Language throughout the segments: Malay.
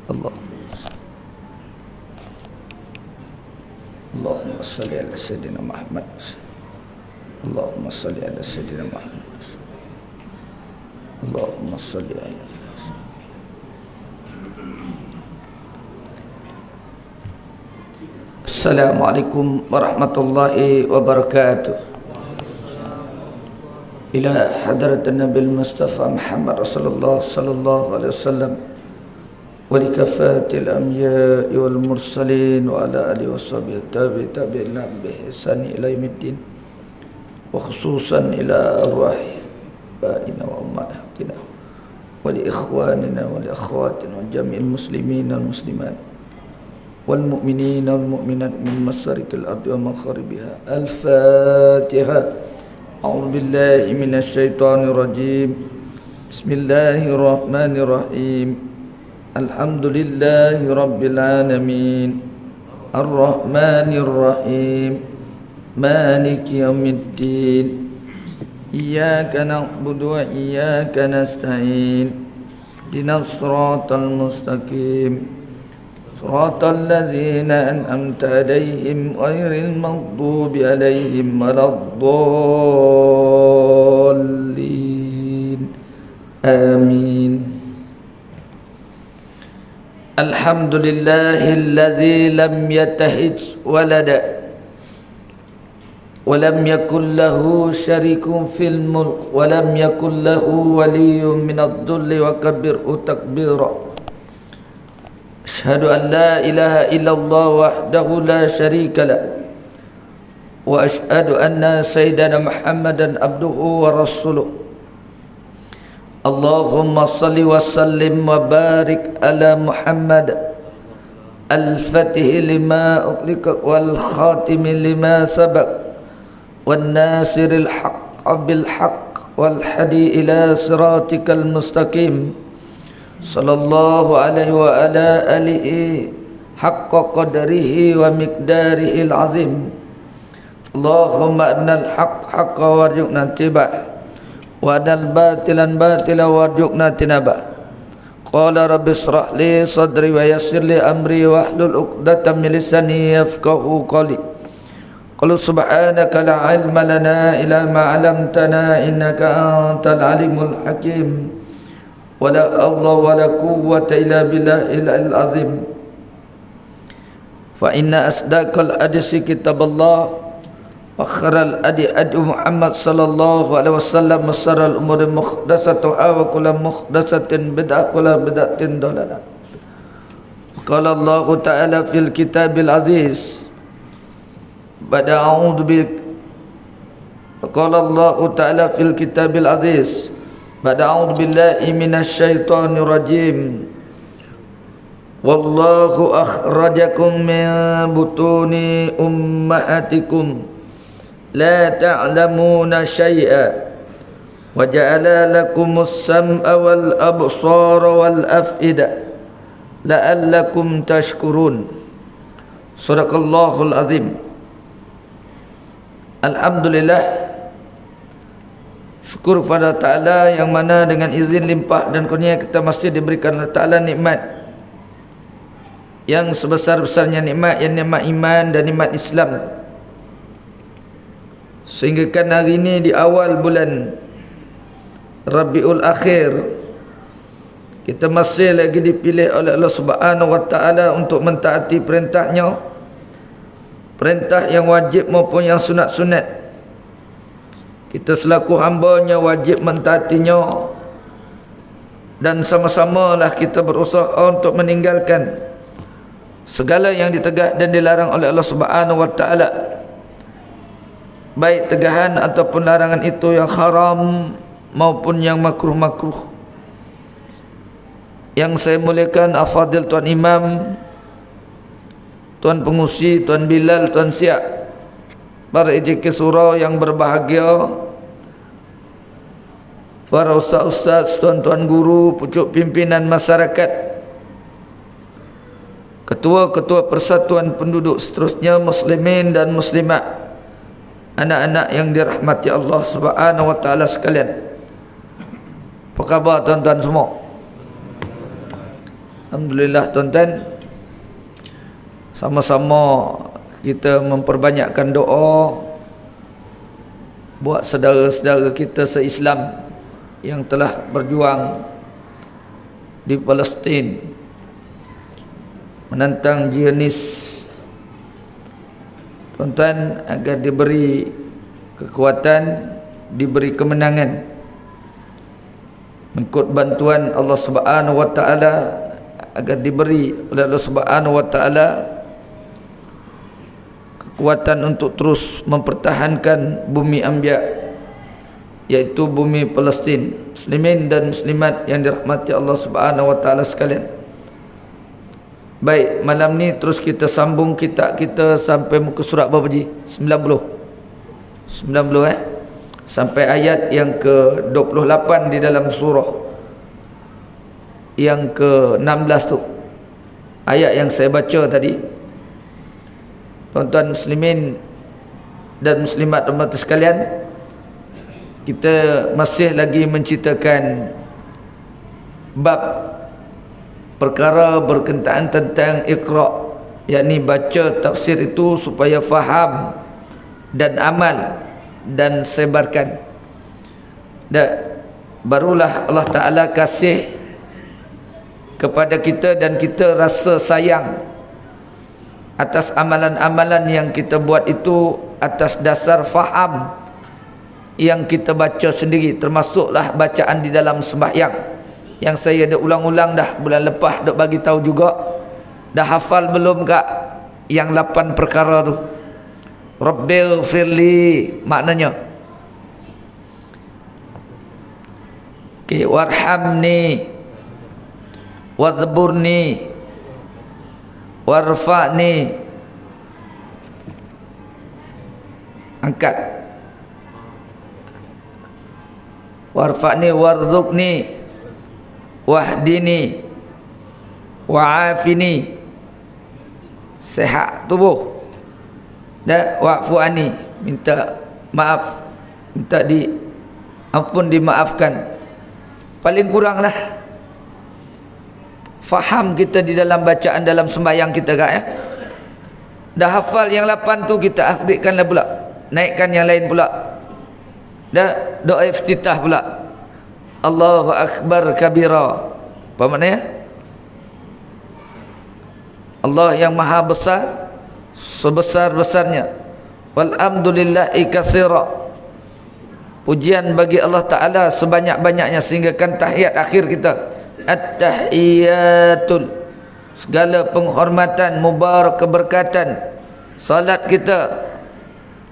Allahumma salli ala Sayyidina Muhammad. Allahumma salli ala Sayyidina Muhammad. Allahumma salli ala Assalamualaikum warahmatullahi wabarakatuh. Ila hadratin Nabil Mustafa Muhammad Rasulullah sallallahu alaihi wasallam wa li kafatil anbiya'i wal mursalin wa ala alihi washabihi tabi'in bi ihsani ila yaumiddin wa khususan ila arwahi baina wa ummahatina wa li ikhwanina wa li akhwatina wa jami'il muslimin wal muslimat wal mu'minin wal mu'minat min masarikil ardi wa magharibiha. Al-Fatihah. A'udzu billahi minasy syaithanir rajim. Bismillahirrahmanirrahim. Alhamdulillahi rabbil alamin. Ar-Rahmanir Rahim. Maliki yaumiddin. Iyyaka na'budu wa iyyaka nasta'in. Ihdinas siratal mustaqim. Siratal ladzina an'amta 'alaihim ghairil maghdubi 'alaihim waladdallin. Amin. Alhamdulillahilladzi lam yattakhidh walada wa lam yakul lahu syarikun fil mulk wa lam yakul lahu waliyyun minadh-dhulli wa kabbirhu takbira. Asyhadu an la ilaha illallah wahdahu la syarika lah wa asyhadu anna sayyidana Muhammadan abduhu wa rasuluh. Allahumma salli wa sallim wa barik ala Muhammad al-fatih lima ughliqa wal khatimi lima sabaq wan nasiril haqq bil haqq wal hadi ila siratikal mustaqim. Sallallahu alaihi wa ala alihi haqqa qadrihi wa miqdarihi al-azim. Allahumma annal haqq haqqa warzuqna tibah wa anal batilan batila warzuqna tinabah. Qala rabbi israh li sadri wa yassir li amri wahlul 'uqdatam min lisani yafqahu qawli. Qul subhanaka la ilma lana illa ma 'allamtana innaka antal alimul hakim. Wala Allah wala quwwata illa billahil azim. Fa inna asdaqal hadisi kitaballah wa khairal hadi hadi Muhammad sallallahu alaihi wasallam wa sharral umuri muhdatsatuha wa kullu muhdatsatin bid'ah wa kullu bid'atin dhalalah. Qala Allah ta'ala fil kitabil aziz ba'da a'udzu bi qala Allah ta'ala fil kitabil aziz ba'da a'udzu billahi minasy syaithanir rajim. Wallahu akhrajakum min butuni ummahatikum la ta'lamuna syai'a wa ja'ala lakumus sam'a wal absara wal af'ida la'allakum tashkurun. Shadaqallahul azim. Alhamdulillah, syukur kepada Ta'ala yang mana dengan izin limpah dan kurnia kita masih diberikan oleh Ta'ala nikmat yang sebesar-besarnya nikmat, yang nikmat iman dan nikmat Islam. Sehingga kan hari ini di awal bulan Rabiul Akhir kita masih lagi dipilih oleh Allah Subhanahu wa Ta'ala untuk mentaati perintahnya, perintah yang wajib maupun yang sunat-sunat. Kita selaku hambanya wajib mentaatinya dan sama-samalah kita berusaha untuk meninggalkan segala yang ditegah dan dilarang oleh Allah Subhanahu wa Ta'ala, baik tegahan ataupun larangan itu yang haram maupun yang makruh-makruh. Yang saya muliakan afadil Tuan Imam, Tuan Pengusi, Tuan Bilal, Tuan Siak, para ijiki surau yang berbahagia, para ustaz-ustaz, tuan-tuan guru, pucuk pimpinan masyarakat, ketua-ketua persatuan penduduk seterusnya, muslimin dan muslimat, anak-anak yang dirahmati Allah Subhanahu wa Ta'ala sekalian. Apa khabar tuan-tuan semua? Alhamdulillah tuan-tuan, sama-sama kita memperbanyakkan doa buat saudara-saudara kita se-Islam yang telah berjuang di Palestin menentang Zionis. Tuan-tuan, agar diberi kekuatan, diberi kemenangan mengikut bantuan Allah Subhanahu wa taala, agar diberi oleh Allah Subhanahu wa taala kekuatan untuk terus mempertahankan bumi Anbiya, yaitu bumi Palestin, muslimin dan muslimat yang dirahmati Allah Subhanahu wa taala sekalian. Baik, malam ni terus kita sambung kitab kita sampai muka surat berapa ji? 90 sampai ayat yang ke-28 di dalam surah yang ke-16 tu, ayat yang saya baca tadi. Tuan-tuan muslimin dan muslimat rahmat sekalian, kita masih lagi menceritakan bab perkara berkenaan tentang Iqra', yakni baca tafsir itu supaya faham dan amal dan sebarkan. Dan barulah Allah Ta'ala kasih kepada kita dan kita rasa sayang atas amalan-amalan yang kita buat itu atas dasar faham yang kita baca sendiri, termasuklah bacaan di dalam sembahyang yang saya dah ulang-ulang dah bulan lepas, dah bagi tahu juga. Dah hafal belum kak yang 8 perkara tu? Rabbighfirli maknanya, okay, warhamni wadhburni warfa'ni, angkat, warfa'ni warzuqni wahdini wa'afini, sehat tubuh, dan wa'fu ani, minta maaf, minta ampun, dimaafkan. Paling kuranglah faham kita di dalam bacaan dalam sembahyang kita kak ya. Dah hafal yang 8 tu, kita aktifkanlah pula, naikkan yang lain pula. Dah doa iftitah pula, Allahu Akbar kabira. Apa maknanya? Allah yang maha besar sebesar-besarnya, walhamdulillahi katsira, pujian bagi Allah Ta'ala sebanyak-banyaknya, sehingga kan tahiyat akhir kita, at-tahiyatul, segala penghormatan, mubarak, keberkatan, salat kita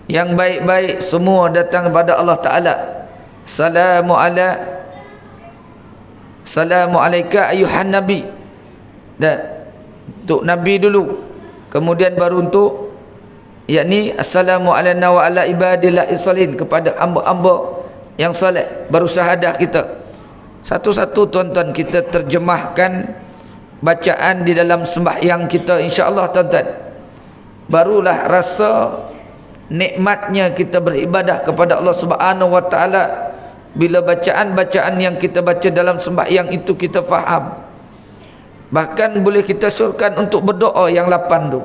yang baik-baik semua datang kepada Allah Ta'ala. Salamu alaika ayuhan nabi, dan untuk nabi dulu, kemudian baru untuk yakni assalamu alayna wa ala ibadillahi salihin, kepada hamba-hamba yang soleh, baru syahadah kita. Satu-satu tuan-tuan kita terjemahkan bacaan di dalam sembahyang kita, insya-Allah tuan-tuan, barulah rasa nikmatnya kita beribadah kepada Allah Subhanahu wa taala bila bacaan-bacaan yang kita baca dalam sembahyang itu kita faham. Bahkan boleh kita syurkan untuk berdoa yang 8 tu,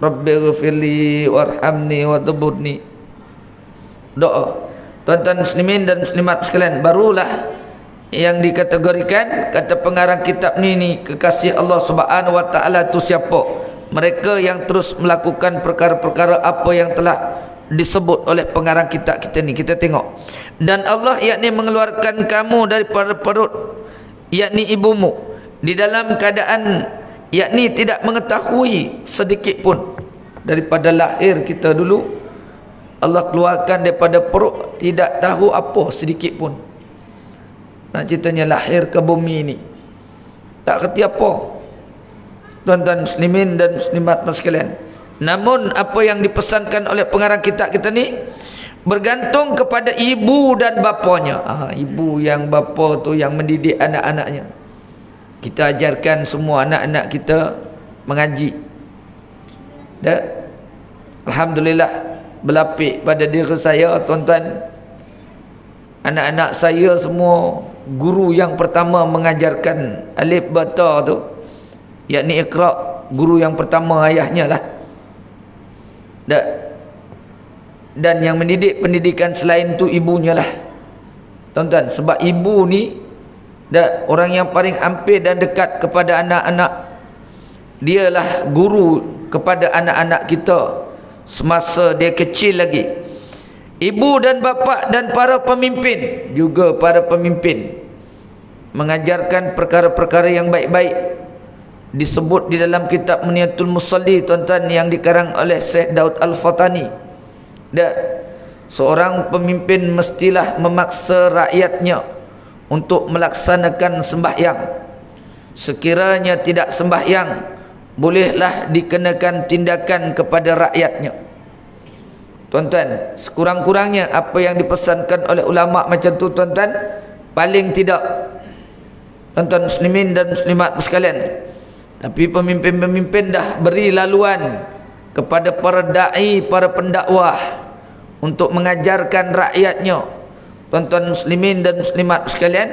Rabbighfirli warhamni wadhburni, doa. Tuan-tuan muslimin dan muslimat sekalian, barulah yang dikategorikan, kata pengarang kitab ni kekasih Allah Subhanahu wa taala tu siapa? Mereka yang terus melakukan perkara-perkara apa yang telah disebut oleh pengarang kitab kita ni. Kita tengok, dan Allah yakni mengeluarkan kamu daripada perut yakni ibumu di dalam keadaan yakni tidak mengetahui sedikit pun. Daripada lahir kita dulu, Allah keluarkan daripada perut, tidak tahu apa sedikit pun. Nak ceritanya lahir ke bumi ini tak kerti apa, tuan-tuan muslimin dan muslimat sekalian. Namun apa yang dipesankan oleh pengarang kitab kita ni bergantung kepada ibu dan bapanya. Ibu yang bapa tu yang mendidik anak-anaknya. Kita ajarkan semua anak-anak kita mengaji. Dan alhamdulillah berlapik pada diri saya tuan-tuan, anak-anak saya semua guru yang pertama mengajarkan alif bata tu yakni Iqra, guru yang pertama ayahnya lah. Dan yang mendidik pendidikan selain tu ibunya lah, tuan-tuan. Sebab ibu ni orang yang paling hampir dan dekat kepada anak-anak. Dialah guru kepada anak-anak kita semasa dia kecil lagi. Ibu dan bapa dan para pemimpin, juga para pemimpin, mengajarkan perkara-perkara yang baik-baik. Disebut di dalam kitab Muniyatul Musalli, tuan-tuan, yang dikarang oleh Syekh Daud Al-Fatani. Seorang pemimpin mestilah memaksa rakyatnya untuk melaksanakan sembahyang. Sekiranya tidak sembahyang, bolehlah dikenakan tindakan kepada rakyatnya. Tuan-tuan, sekurang-kurangnya apa yang dipesankan oleh ulama macam tu, tuan-tuan, paling tidak, tuan-tuan muslimin dan muslimat sekalian, tapi pemimpin-pemimpin dah beri laluan kepada para da'i, para pendakwah, untuk mengajarkan rakyatnya, tuan-tuan muslimin dan muslimat sekalian,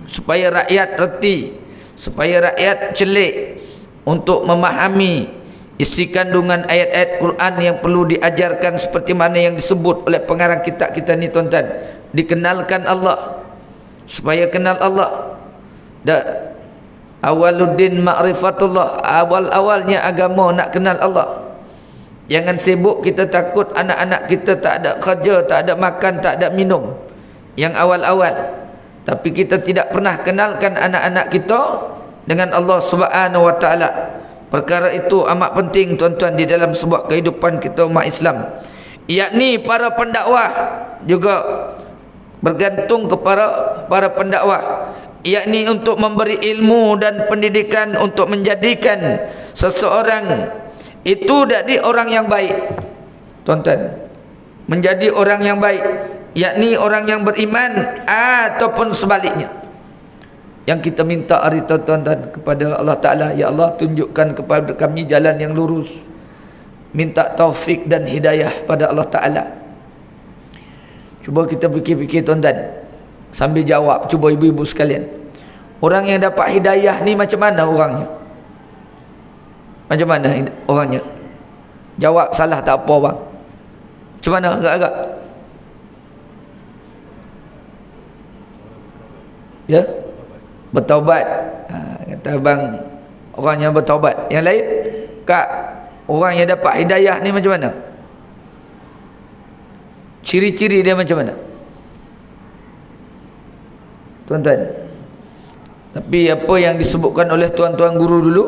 supaya rakyat reti, supaya rakyat celik untuk memahami isi kandungan ayat-ayat Quran yang perlu diajarkan, seperti mana yang disebut oleh pengarang kitab kita ni, tuan-tuan. Dikenalkan Allah, supaya kenal Allah. Awaluddin ma'rifatullah, awal-awalnya agama nak kenal Allah. Jangan sibuk kita takut anak-anak kita tak ada kerja, tak ada makan, tak ada minum, yang awal-awal. Tapi kita tidak pernah kenalkan anak-anak kita dengan Allah Subhanahu wa taala. Perkara itu amat penting, tuan-tuan, di dalam sebuah kehidupan kita umat Islam. Yakni para pendakwah juga bergantung kepada para pendakwah, yakni untuk memberi ilmu dan pendidikan untuk menjadikan seseorang itu jadi orang yang baik, tuan-tuan. Menjadi orang yang baik, yakni orang yang beriman ataupun sebaliknya. Yang kita minta hari itu, tuan-tuan, kepada Allah Ta'ala, ya Allah, tunjukkan kepada kami jalan yang lurus. Minta taufik dan hidayah pada Allah Ta'ala. Cuba kita fikir-fikir, tuan-tuan, sambil jawab. Cuba ibu-ibu sekalian, orang yang dapat hidayah ni macam mana orangnya? Macam mana orangnya? Jawab salah tak apa, bang. Macam mana agak-agak? Ya? Bertaubat. Kata abang, orang yang bertaubat. Yang lain, kak, orang yang dapat hidayah ni macam mana? Ciri-ciri dia macam mana, tuan-tuan? Tapi apa yang disebutkan oleh tuan-tuan guru dulu,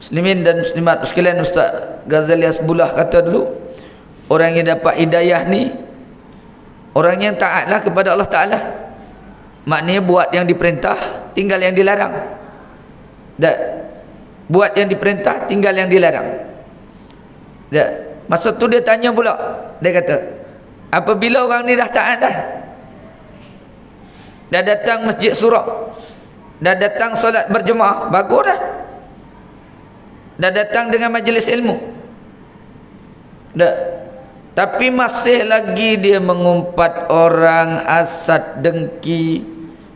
muslimin dan muslimat sekalian, Ustaz Ghazali Hasbullah kata dulu, orang yang dapat hidayah ni orang yang taatlah kepada Allah Ta'ala. Maknanya buat yang diperintah, tinggal yang dilarang. Buat yang diperintah, tinggal yang dilarang. Masa tu dia tanya pula, dia kata, apabila orang ni dah taat dah datang masjid surah, dah datang solat berjemaah, bagus dah datang dengan majlis ilmu, tapi masih lagi dia mengumpat orang, hasad, dengki,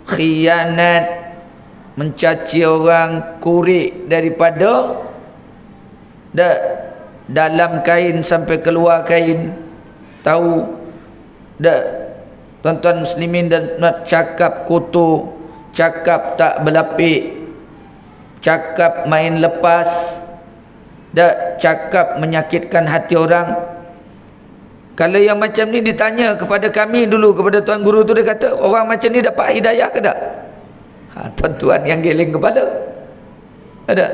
khianat, mencaci orang, kurik daripada dalam kain sampai keluar kain. Tahu tuan-tuan muslimin dan cakap kotor, cakap tak berlapik, cakap main lepas, cakap menyakitkan hati orang. Kalau yang macam ni ditanya kepada kami dulu, kepada tuan guru tu, dia kata, orang macam ni dapat hidayah ke tak? Tuan-tuan yang geleng kepala. Ada?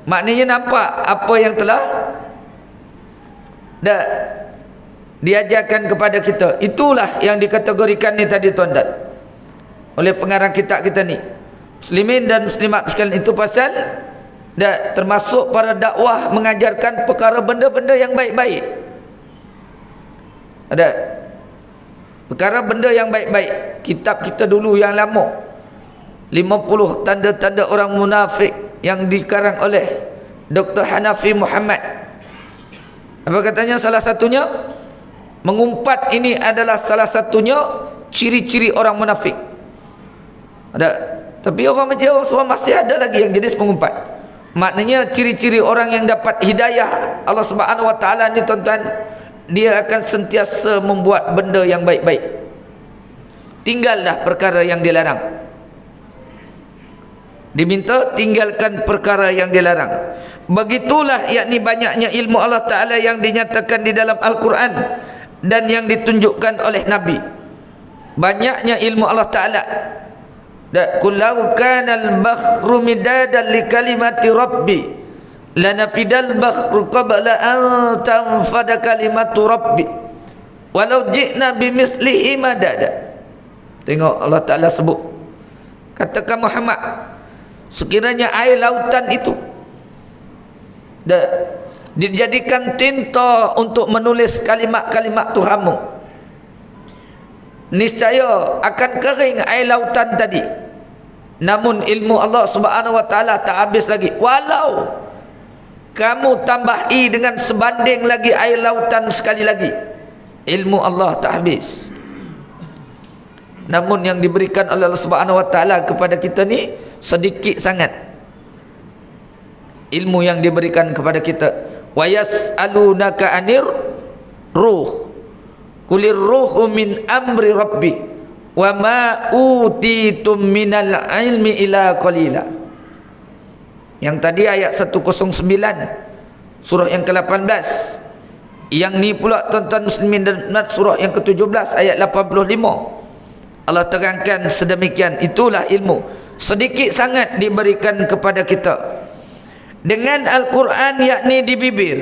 Maknanya nampak apa yang telah diajarkan kepada kita. Itulah yang dikategorikan ni tadi, tuan-tuan, oleh pengarang kitab kita ni. Muslimin dan muslimat sekalian, itu pasal termasuk para dakwah mengajarkan perkara benda-benda yang baik-baik. Ada perkara benda yang baik-baik. Kitab kita dulu yang lama, 50 tanda-tanda orang munafik, yang dikarang oleh Dr. Hanafi Muhammad. Apa katanya? Salah satunya, mengumpat ini adalah salah satunya ciri-ciri orang munafik. Ada Tapi orang macam orang masih ada lagi yang jenis pengumpat. Maknanya ciri-ciri orang yang dapat hidayah Allah Subhanahu Wa Taala ni tuan-tuan, dia akan sentiasa membuat benda yang baik-baik. Tinggallah perkara yang dilarang. Diminta tinggalkan perkara yang dilarang. Begitulah yakni banyaknya ilmu Allah Ta'ala yang dinyatakan di dalam Al-Quran dan yang ditunjukkan oleh Nabi. Banyaknya ilmu Allah Ta'ala. Kullau kanal bakhru midadan li kalimati rabbi lanafidal bakhru qabla an tanfada kalimatu rabbi walau ji'na bimislihi madada. Tengok Allah Ta'ala sebut, katakan Muhammad, sekiranya air lautan itu dijadikan tinta untuk menulis kalimat-kalimat Tuhanmu, niscaya akan kering air lautan tadi. Namun ilmu Allah Subhanahu Wa Taala tak habis lagi. Walau kamu tambahi dengan sebanding lagi air lautan sekali lagi, ilmu Allah tak habis. Namun yang diberikan oleh Allah Subhanahu Wa Taala kepada kita ni sedikit sangat. Ilmu yang diberikan kepada kita. Wa yas'alunaka 'anir ruh. Qulir ruhu min amri rabbi wa ma utitum minal ilmi ila qalila. Yang tadi ayat 109 surah yang ke-18. Yang ni pula tuan-tuan muslimin dan muslimat surah yang ke-17 ayat 85. Allah terangkan sedemikian. Itulah ilmu sedikit sangat diberikan kepada kita. Dengan Al-Quran yakni di bibir,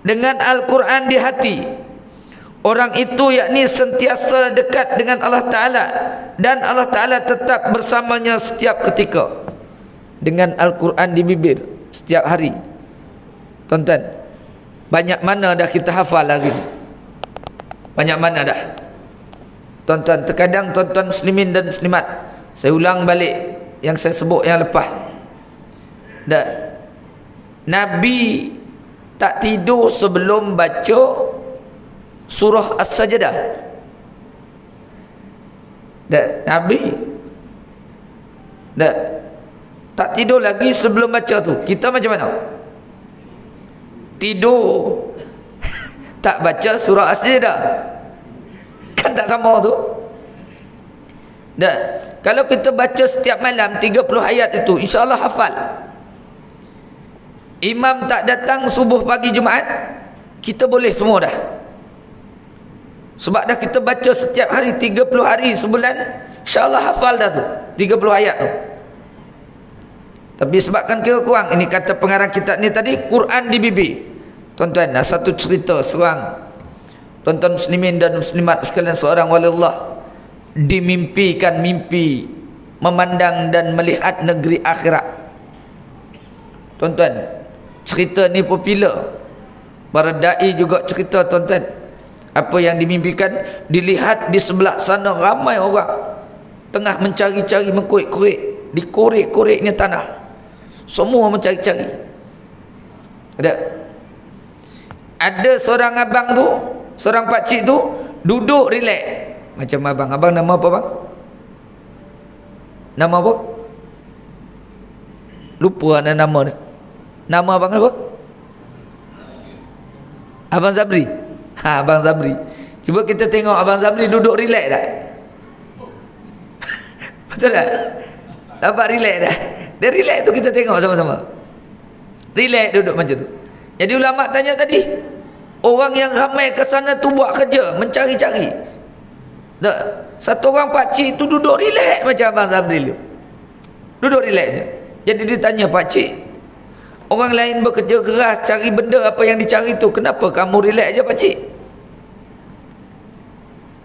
dengan Al-Quran di hati, orang itu yakni sentiasa dekat dengan Allah Ta'ala, dan Allah Ta'ala tetap bersamanya setiap ketika. Dengan Al-Quran di bibir setiap hari. Tuan-tuan, banyak mana dah kita hafal hari ni? Banyak mana dah? Tuan-tuan, terkadang tuan-tuan muslimin dan muslimat, saya ulang balik yang saya sebut yang lepas. Nabi tak tidur sebelum baca surah As-Sajdah. Nabi tak tidur lagi sebelum baca tu. Kita macam mana? Tidur tak baca surah As-Sajdah, kan tak sama tu. Kalau kita baca setiap malam 30 ayat itu, insya-Allah hafal. Imam tak datang subuh pagi Jumaat, kita boleh semua dah. Sebab dah kita baca setiap hari 30 hari sebulan, insya-Allah hafal dah tu 30 ayat tu. Tapi sebabkan kira kurang, ini kata pengarang kitab ni tadi, Quran di bibir. Tuan-tuan, satu cerita seorang tuan-tuan muslimin dan muslimat sekalian, seorang wali Allah dimimpikan mimpi memandang dan melihat negeri akhirat. Tuan-tuan, cerita ni popular. Para dai juga cerita tuan-tuan. Apa yang dimimpikan, dilihat di sebelah sana ramai orang tengah mencari-cari, mengkorek-korek, dikorek-koreknya tanah. Semua mencari-cari. Ada seorang abang tu, seorang pakcik tu duduk relax. Macam abang. Abang nama apa bang? Nama apa? Lupa ada nama dia. Nama abang apa? Abang Zamri. Abang Zamri. Cuba kita tengok Abang Zamri duduk relax tak? Betul tak? Nampak relax dah. Dia relax tu, kita tengok sama-sama. Relax duduk macam tu. Jadi ulama tanya tadi, orang yang ramai ke sana tu buat kerja, mencari-cari. Tak. Satu orang pakcik tu duduk relax macam Abang Zamri tu. Duduk relax je. Jadi dia tanya pakcik, orang lain bekerja keras cari benda apa yang dicari tu, kenapa kamu relax je pakcik?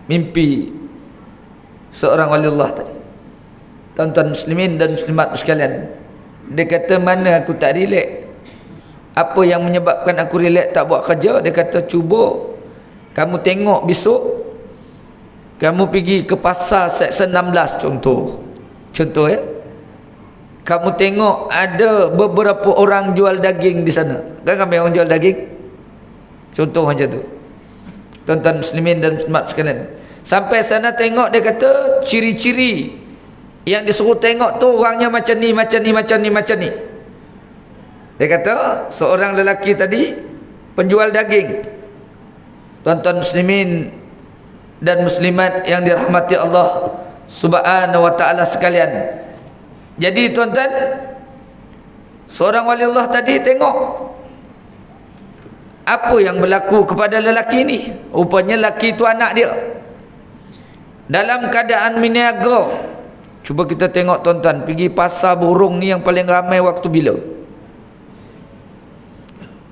Mimpi seorang wali Allah tadi. Tuan-tuan muslimin dan muslimat sekalian, dia kata, mana aku tak relax? Apa yang menyebabkan aku relax tak buat kerja? Dia kata, cuba kamu tengok besok, kamu pergi ke pasar Seksyen 16 contoh ya, kamu tengok ada beberapa orang jual daging di sana. Kan ramai orang jual daging, contoh macam tu. Tuan-tuan muslimin dan muslimat sekalian, sampai sana tengok, dia kata ciri-ciri Yang disuruh tengok tu orangnya macam ni, macam ni, macam ni, macam ni. Dia kata seorang lelaki tadi penjual daging. Tuan-tuan muslimin dan muslimat yang dirahmati Allah Subhanahu wa ta'ala sekalian. Jadi tuan-tuan, seorang wali Allah tadi tengok apa yang berlaku kepada lelaki ni. Rupanya lelaki tu anak dia dalam keadaan meniaga. Cuba kita tengok tuan-tuan, pergi pasar burung ni yang paling ramai waktu bila?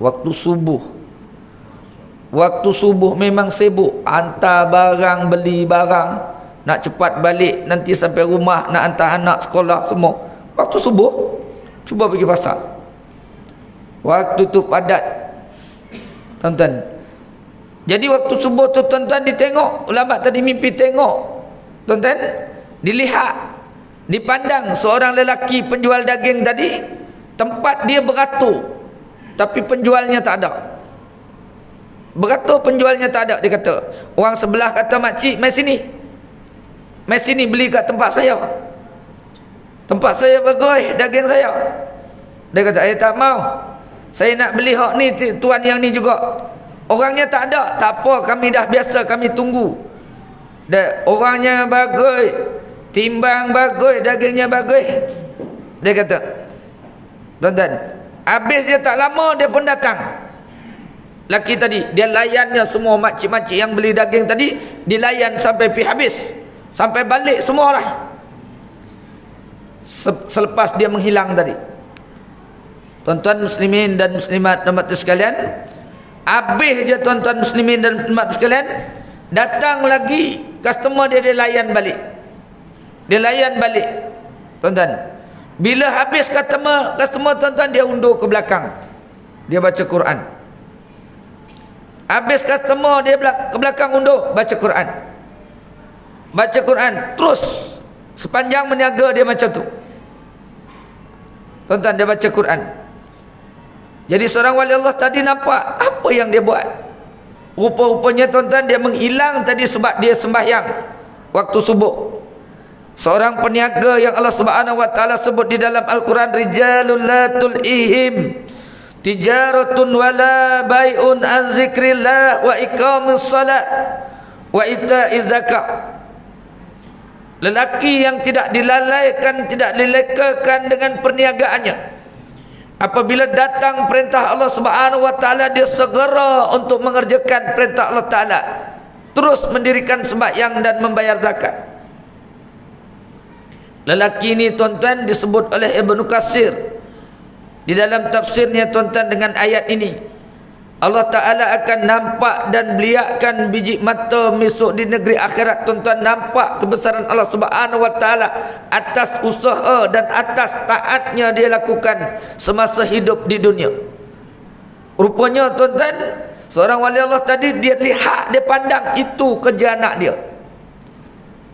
Waktu subuh. Waktu subuh memang sibuk, hantar barang, beli barang, nak cepat balik nanti sampai rumah, nak hantar anak sekolah semua. Waktu subuh cuba pergi pasar, waktu tu padat tuan-tuan. Jadi waktu subuh tu tuan-tuan ditengok, ulama tadi mimpi tengok tuan-tuan, dilihat, dipandang seorang lelaki penjual daging tadi, tempat dia beratur tapi penjualnya tak ada. Beratur penjualnya tak ada. Dia kata, orang sebelah kata, makcik mai sini, mai sini beli kat tempat saya, tempat saya bagus daging saya. Dia kata, saya tak mau, saya nak beli hak ni, tuan yang ni juga. Orangnya tak ada. Tak apa, kami dah biasa, kami tunggu. Orangnya bagus, timbang bagus, dagingnya bagus. Dia kata, tuan-tuan, habis dia tak lama dia pun datang. Laki tadi dia layannya semua makcik-makcik yang beli daging tadi, dilayan sampai pi habis, sampai balik semua lah. Selepas dia menghilang tadi, tuan-tuan muslimin dan muslimat rahmat sekalian, habis je tuan-tuan muslimin dan muslimat sekalian, datang lagi customer dia, dia layan balik, dia layan balik tuan-tuan. Bila habis customer tuan-tuan, dia undur ke belakang, dia baca Quran. Habis customer dia ke belakang undur, baca Quran. Baca Quran terus sepanjang meniaga dia macam tu tuan-tuan, dia baca Quran. Jadi seorang wali Allah tadi nampak apa yang dia buat. Rupa-rupanya tuan-tuan, dia menghilang tadi sebab dia sembahyang waktu subuh. Seorang peniaga yang Allah Subhanahu wa taala sebut di dalam Al-Quran, rijalul la tulihim tijaratun wala bai'un an zikrillah wa iqamis salat wa ita'iz zakat. Lelaki yang tidak dilalaikan, tidak dilekakan dengan perniagaannya. Apabila datang perintah Allah Subhanahu wa taala, dia segera untuk mengerjakan perintah Allah taala, terus mendirikan sembahyang dan membayar zakat. Lelaki ini tuan-tuan disebut oleh Ibnu Katsir di dalam tafsirnya tuan-tuan dengan ayat ini, Allah Ta'ala akan nampak dan beliakkan biji mata besok di negeri akhirat tuan-tuan, nampak kebesaran Allah Subhanahu wa Ta'ala atas usaha dan atas taatnya dia lakukan semasa hidup di dunia. Rupanya tuan-tuan, seorang wali Allah tadi, dia lihat, dia pandang itu kerja anak dia.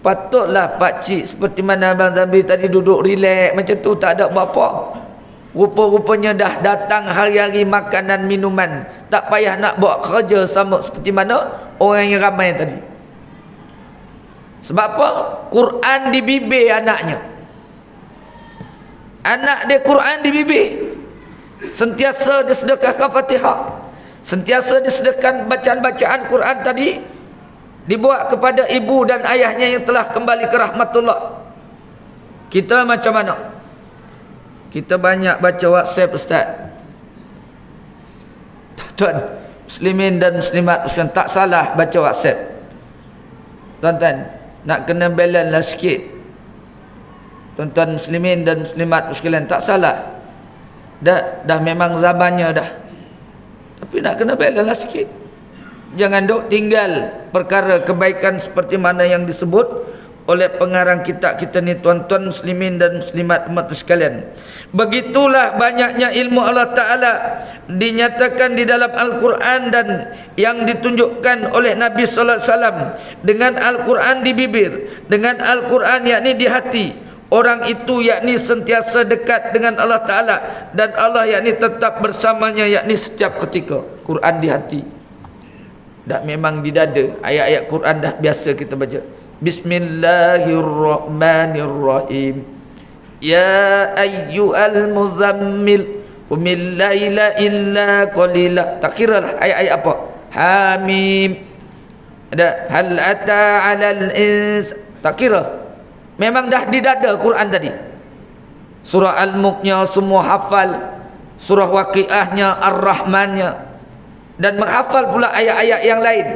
Patutlah pakcik seperti mana Abang Zambi tadi duduk relax macam tu, tak ada apa-apa. Rupa-rupanya dah datang hari-hari makanan minuman, tak payah nak buat kerja sama seperti mana orang yang ramai tadi. Sebab apa? Quran di bibir anaknya. Anak dia Quran di bibir, sentiasa disedekahkan Fatihah, sentiasa disedekahkan bacaan-bacaan Quran tadi, dibuat kepada ibu dan ayahnya yang telah kembali ke rahmatullah. Kita macam mana? Kita banyak baca WhatsApp Ustaz. Tuan-tuan muslimin dan muslimat sekalian, tak salah baca WhatsApp. Tuan-tuan nak kena balance lah sikit. Tuan-tuan muslimin dan muslimat sekalian, tak salah. Dah memang zamannya dah. Tapi nak kena balance lah sikit. Jangan dok tinggal perkara kebaikan seperti mana yang disebut oleh pengarang kitab kita ni, tuan-tuan muslimin dan muslimat umat sekalian. Begitulah banyaknya ilmu Allah Ta'ala dinyatakan di dalam Al-Quran dan yang ditunjukkan oleh Nabi Sallallahu Alaihi Wasallam. Dengan Al-Quran di bibir, dengan Al-Quran yakni di hati, orang itu yakni sentiasa dekat dengan Allah Ta'ala, dan Allah yakni tetap bersamanya yakni setiap ketika. Quran di hati, dah memang di dada. Ayat-ayat Quran dah biasa kita baca. Bismillahirrahmanirrahim. Ya ayyuhal muzammil qumil laila illa qalila. Tak kira lah ayat-ayat apa. Hamim. Ada hal ata 'alal ins. Tak kira. Memang dah di dada Quran tadi. Surah Al-Mulknya semua hafal, surah Waqiahnya, Ar-Rahmannya, dan menghafal pula ayat-ayat yang lain.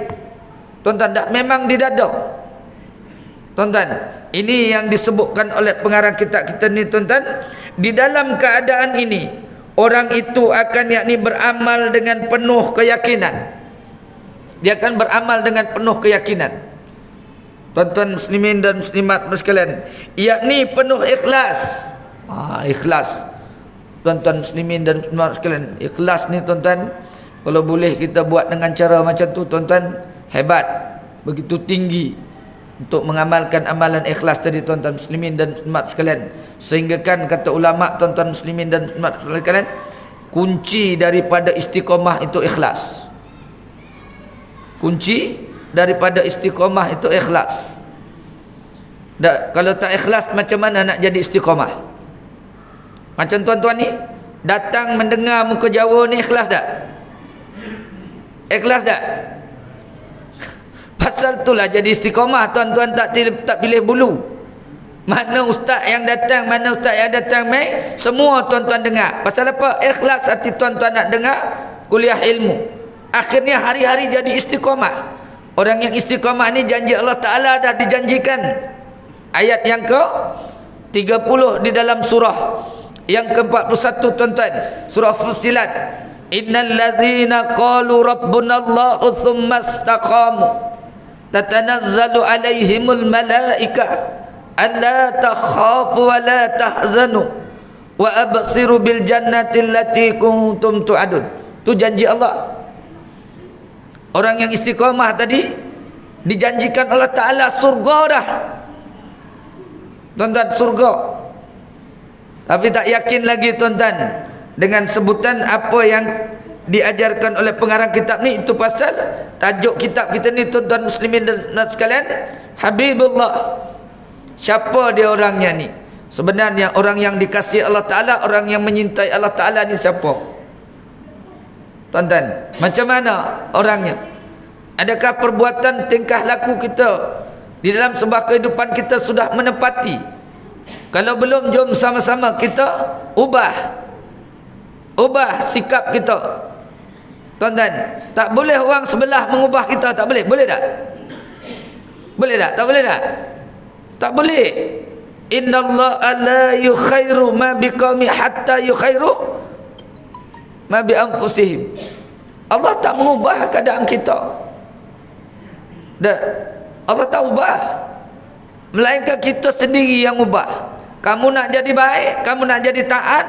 Tuan-tuan, dah memang di dada. Tuan-tuan, ini yang disebutkan oleh pengarang kitab kita ni, tuan-tuan. Di dalam keadaan ini, orang itu akan beramal dengan penuh keyakinan. Dia akan beramal dengan penuh keyakinan. Tuan-tuan muslimin dan muslimat sekalian, yakni penuh ikhlas. Ikhlas. Tuan-tuan muslimin dan muslimat sekalian, ikhlas ni tuan-tuan, kalau boleh kita buat dengan cara macam tu, tuan-tuan, hebat, begitu tinggi untuk mengamalkan amalan ikhlas tadi, tuan-tuan muslimin dan muslimat sekalian. Sehingga kan kata ulama, tuan-tuan muslimin dan muslimat sekalian, kunci daripada istiqamah itu ikhlas. Kunci daripada istiqamah itu ikhlas. Kalau tak ikhlas, macam mana nak jadi istiqamah? Macam tuan-tuan ni datang mendengar muka Jawa ni, ikhlas tak? Ikhlas tak? Pasal itulah jadi istiqamah, tuan-tuan tak pilih bulu. Mana ustaz yang datang, mana ustaz yang datang mai, semua tuan-tuan dengar. Pasal apa? Ikhlas hati tuan-tuan nak dengar kuliah ilmu. Akhirnya hari-hari jadi istiqamah. Orang yang istiqamah ni janji Allah Ta'ala dah dijanjikan. Ayat yang ke-30 di dalam surah yang ke-41, tuan-tuan, surah Fussilat. Innal ladzina qalu rabbunallahu tsumma istaqamu tatanazzalu alaihimul malaika alla takhafu wa la tahzanu wa absiru bil jannati allati kuntum tu'adun. Tu janji Allah. Orang yang istiqamah tadi dijanjikan Allah Ta'ala surga dah. Tuan-tuan, surga. Tapi tak yakin lagi, tuan-tuan, dengan sebutan apa yang diajarkan oleh pengarang kitab ni. Itu pasal tajuk kitab kita ni, tuan-tuan muslimin dan sekalian, Habibullah. Siapa dia orangnya ni? Sebenarnya orang yang dikasihi Allah Ta'ala, orang yang menyintai Allah Ta'ala ni siapa? Tuan-tuan, macam mana orangnya? Adakah perbuatan tingkah laku kita di dalam sebuah kehidupan kita sudah menepati? Kalau belum, jom sama-sama kita ubah sikap kita. Tuan-tuan, tak boleh orang sebelah mengubah kita, tak boleh. Boleh tak? Boleh tak? Tak boleh tak? Tak boleh. Innallaha la yukhairu ma biqaumi hatta yukhairu ma bi anfusihim. Allah tak mengubah keadaan kita. Allah tak ubah, melainkan kita sendiri yang ubah. Kamu nak jadi baik, kamu nak jadi taat,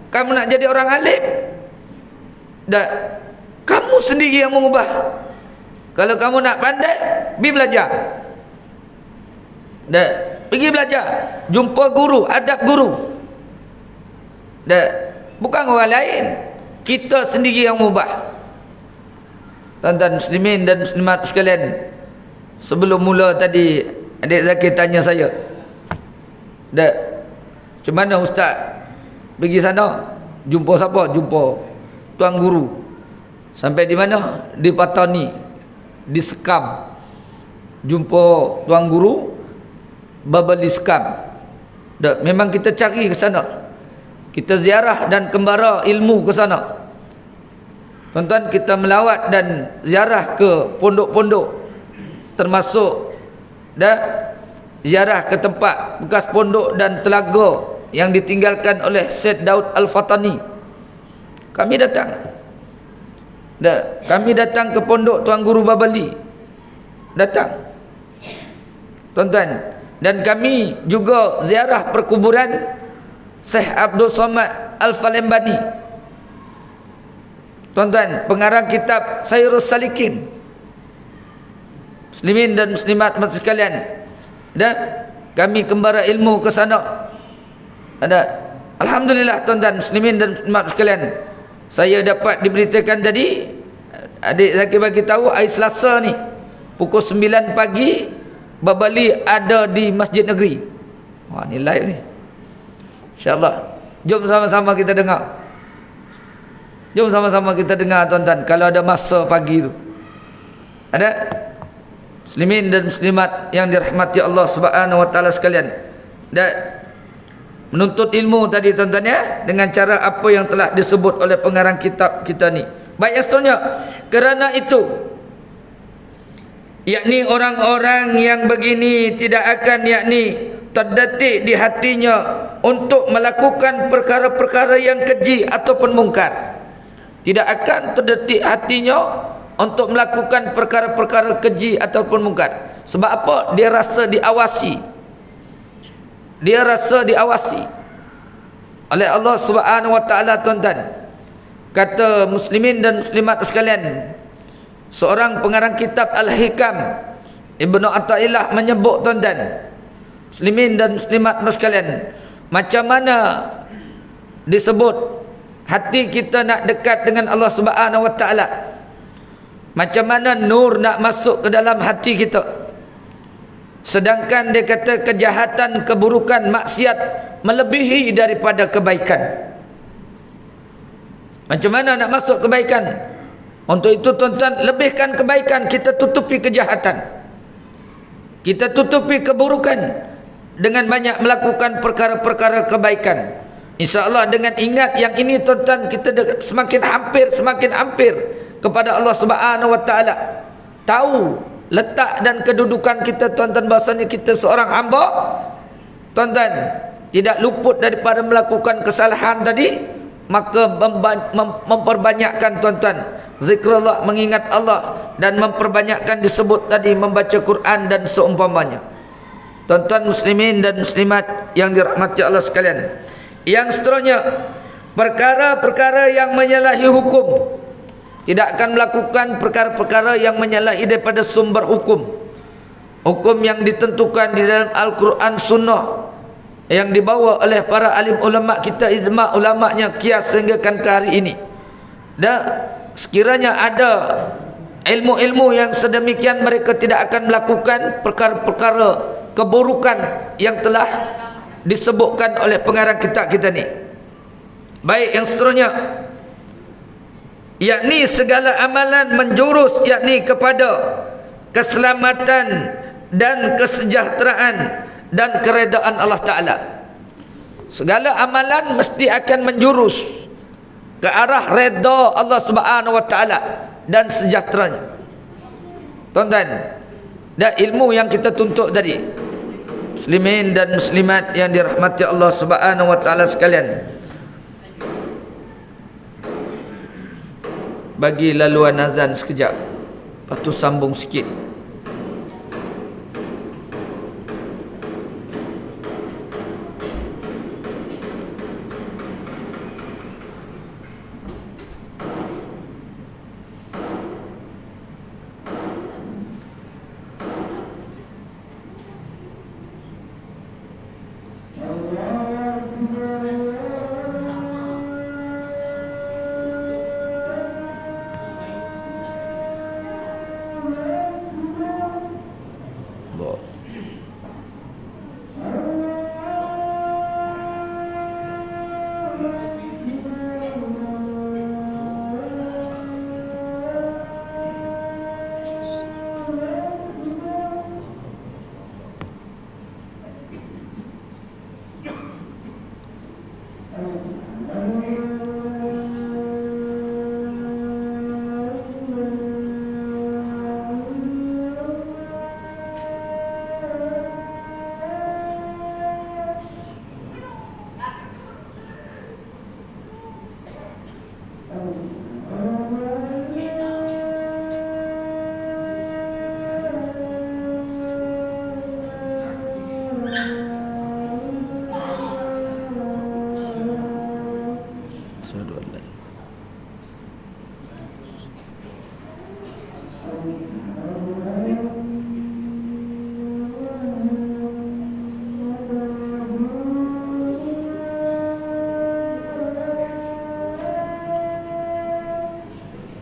kamu nak jadi orang alim, kamu sendiri yang mengubah. Kalau kamu nak pandai, pergi belajar. Pergi belajar, jumpa guru, adab guru. Bukan orang lain, kita sendiri yang mengubah. Tuan-tuan muslimin dan muslimat sekalian, sebelum mula tadi adik Zakir tanya saya, macam mana ustaz pergi sana, jumpa siapa? Jumpa tuan guru. Sampai di mana? Di Patani, di Sekam, jumpa tuan guru Babali Sekam. Memang kita cari ke sana, kita ziarah dan kembara ilmu ke sana. Tuan-tuan, kita melawat dan ziarah ke pondok-pondok, termasuk ziarah ke tempat bekas pondok dan telaga yang ditinggalkan oleh Syed Daud Al-Fatani. Kami datang ke pondok Tuan Guru Babali, datang, tuan-tuan. Dan kami juga ziarah perkuburan Syekh Abdul Somad Al-Falembani, tuan-tuan, pengarang kitab Sayrus Salikin. Muslimin dan muslimat sekalian, kami kembara ilmu ke sana. Alhamdulillah, tuan-tuan muslimin dan muslimat sekalian, saya dapat diberitakan tadi, adik Zakir bagi tahu, hari Selasa ni pukul 9 pagi Babali ada di Masjid Negeri. Wah, ni live ni. InsyaAllah. Jom sama-sama kita dengar. Jom sama-sama kita dengar tuan-tuan. Kalau ada masa pagi tu. Ada? Muslimin dan muslimat yang dirahmati Allah Subhanahu wa taala sekalian. Dan menuntut ilmu tadi tuan-tuan ya, dengan cara apa yang telah disebut oleh pengarang kitab kita ni. Baik, yang seterusnya, kerana itu, yakni orang-orang yang begini tidak akan yakni terdetik di hatinya untuk melakukan perkara-perkara yang keji ataupun mungkar. Tidak akan terdetik hatinya untuk melakukan perkara-perkara keji ataupun mungkar. Sebab apa? Dia rasa diawasi. Dia rasa diawasi oleh Allah Subhanahu wa taala tuan-tuan. Kata muslimin dan muslimat sekalian, seorang pengarang kitab Al-Hikam, Ibnu Athaillah menyebut tuan-tuan, muslimin dan muslimat sekalian, macam mana disebut hati kita nak dekat dengan Allah Subhanahu wa taala. Macam mana nur nak masuk ke dalam hati kita. Sedangkan dia kata kejahatan, keburukan, maksiat melebihi daripada kebaikan. Macam mana nak masuk kebaikan? Untuk itu tuan-tuan, lebihkan kebaikan, kita tutupi kejahatan. Kita tutupi keburukan dengan banyak melakukan perkara-perkara kebaikan. InsyaAllah dengan ingat yang ini tuan-tuan, kita semakin hampir kepada Allah Subhanahu wa taala. Tahu letak dan kedudukan kita tuan-tuan, bahasanya kita seorang hamba tuan-tuan, tidak luput daripada melakukan kesalahan tadi. Maka memperbanyakkan tuan-tuan zikrullah, mengingat Allah, dan memperbanyakkan disebut tadi membaca Quran dan seumpamanya. Tuan-tuan muslimin dan muslimat yang dirahmati Allah sekalian, yang seterusnya, perkara-perkara yang menyalahi hukum. Tidak akan melakukan perkara-perkara yang menyalahi daripada sumber hukum. Hukum yang ditentukan di dalam Al-Quran, Sunnah, yang dibawa oleh para alim ulama kita, ijma' ulama'nya, kias sehinggakan ke hari ini. Dan sekiranya ada ilmu-ilmu yang sedemikian, mereka tidak akan melakukan perkara-perkara keburukan yang telah disebutkan oleh pengarang kitab kita ni. Baik, yang seterusnya, yakni segala amalan menjurus yakni kepada keselamatan dan kesejahteraan dan keredaan Allah Ta'ala. Segala amalan mesti akan menjurus ke arah reda Allah Subhanahu wa Ta'ala dan sejahteranya. Tuan-tuan, dan ilmu yang kita tuntut tadi, muslimin dan muslimat yang dirahmati Allah Subhanahu wa Ta'ala sekalian, bagi laluan azan sekejap, lepas tu sambung sikit.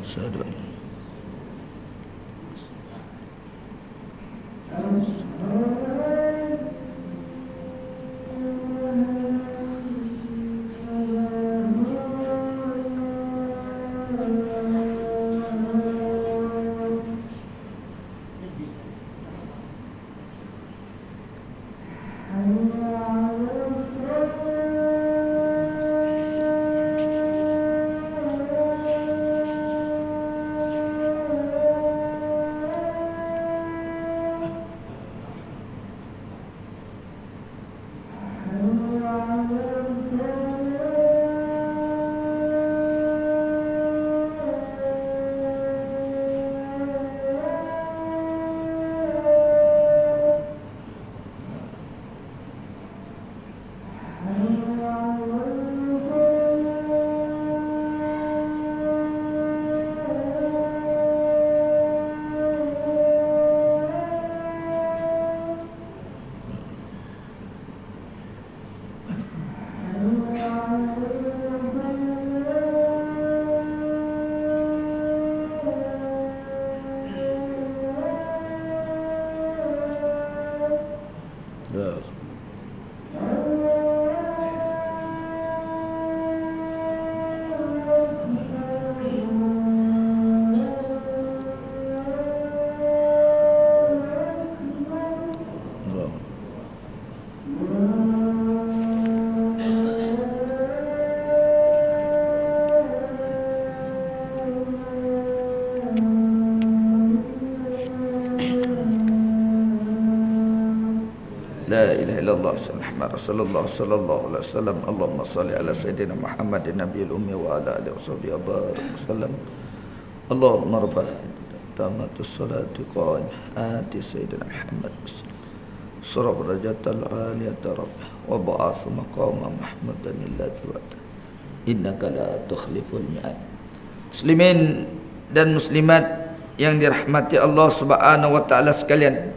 Asyhadu an La ilaha illallah Muhammad Rasulullah sallallahu alaihi wasallam. Allahumma salli ala sayyidina Muhammadin nabiyil ummi wa ala alihi washabihi wasallam. Allahumma rabbah tamatus salati qa'ati sayyidina Muhammad surab rajatal aliyata rabbah wa ba'athu maqama mahmudan lillahi wa innaka la tukhliful mi'ad. Muslimin dan muslimat yang dirahmati Allah Subhanahu wa taala sekalian,